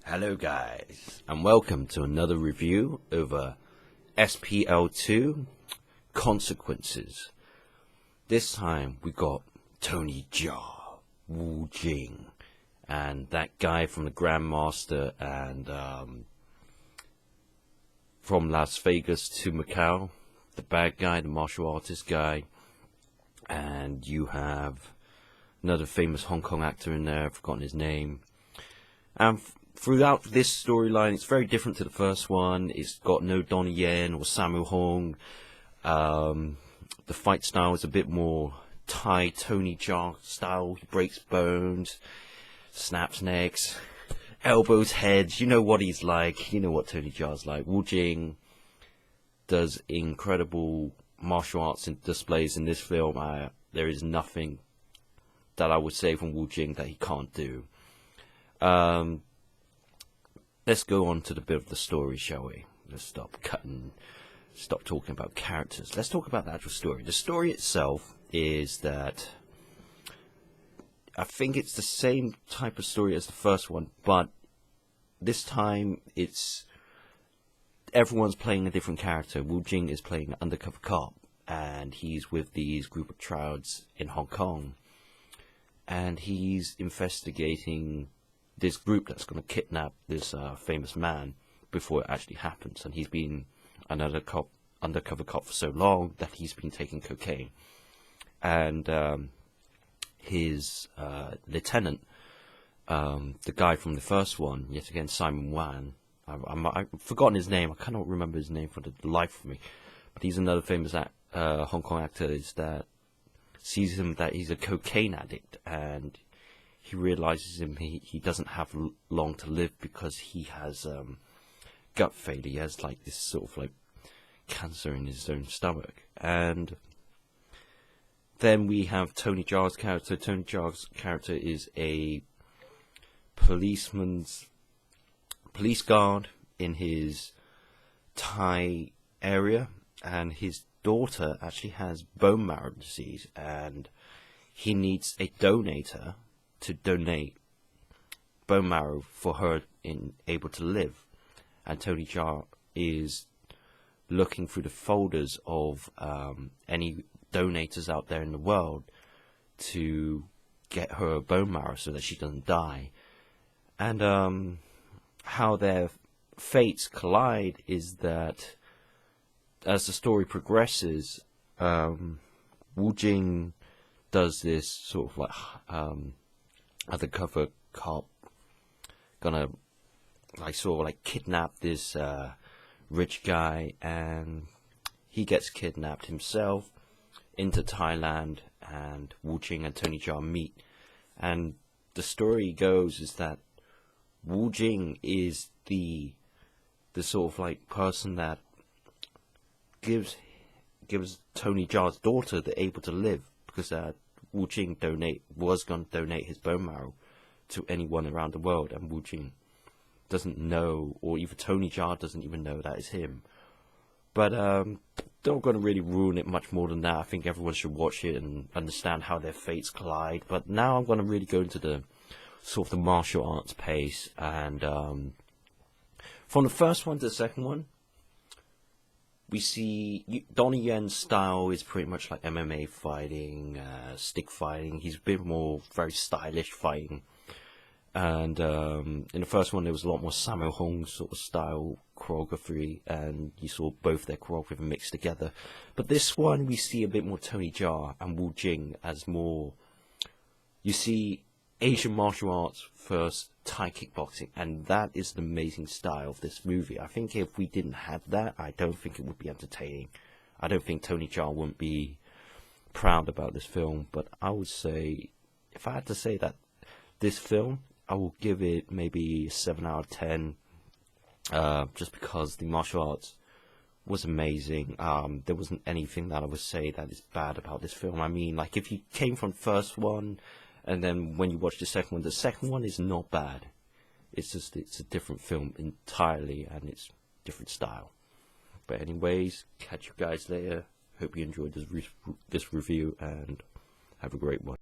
Hello guys, and welcome to another review over SPL2 Consequences. This time we got Tony Jaa, Wu Jing, and that guy from the Grandmaster and from Las Vegas to Macau, the bad guy, the martial artist guy, and you have another famous Hong Kong actor in there, I've forgotten his name. And throughout this storyline, it's very different to the first one. It's got no Donnie Yen or Sammo Hung. The fight style is a bit more Thai Tony Jaa style. He breaks bones, snaps necks, elbows heads. You know what he's like. You know what Tony Jaa's like. Wu Jing does incredible martial arts and displays in this film. There is nothing that I would say from Wu Jing that he can't do. Let's go on to the bit of the story, shall we? Let's stop talking about characters. Let's talk about the actual story. The story itself is that I think it's the same type of story as the first one, but this time everyone's playing a different character. Wu Jing is playing an undercover cop, and he's with these group of trouts in Hong Kong, and he's investigating this group that's going to kidnap this famous man before it actually happens. And he's been an undercover cop for so long that he's been taking cocaine. And his lieutenant, the guy from the first one, yet again Simon Wan, I've forgotten his name. I cannot remember his name for the life of me. But he's another famous Hong Kong actor. Is that sees him that he's a cocaine addict, and he realizes he doesn't have long to live because he has gut failure. He has like this sort of like cancer in his own stomach. And then we have Tony Jaa's character. Tony Jaa's character is a police guard in his Thai area, and his daughter actually has bone marrow disease, and he needs a donator to donate bone marrow for her able to live. And Tony Jaa is looking through the folders of any donators out there in the world to get her bone marrow so that she doesn't die. And how their fates collide is that as the story progresses, Wu Jing does this sort of like undercover cop gonna kidnap this rich guy, and he gets kidnapped himself into Thailand, and Wu Jing and Tony Jaa meet. And the story goes is that Wu Jing is the sort of like person that gives Tony Jaa's daughter the able to live, because Wu Jing was going to donate his bone marrow to anyone around the world, and Wu Jing doesn't know, or even Tony Jaa doesn't even know that is him. But don't going to really ruin it much more than that. I think everyone should watch it and understand how their fates collide. But now I'm going to really go into the sort of the martial arts pace, and from the first one to the second one, we see Donnie Yen's style is pretty much like MMA fighting, stick fighting. He's a bit more very stylish fighting. And in the first one, there was a lot more Sammo Hung sort of style choreography, and you saw both their choreography mixed together. But this one, we see a bit more Tony Jaa and Wu Jing as more, you see Asian martial arts first, Thai kickboxing, and that is the amazing style of this movie. I think if we didn't have that, I don't think it would be entertaining. I don't think Tony Jaa wouldn't be proud about this film. But I would say, if I had to say that this film, I will give it maybe 7 out of 10, just because the martial arts was amazing. There wasn't anything that I would say that is bad about this film. I mean, like, if you came from the first one, and then when you watch the second one is not bad. It's just, it's a different film entirely, and it's different style. But anyways, catch you guys later. Hope you enjoyed this review, and have a great one.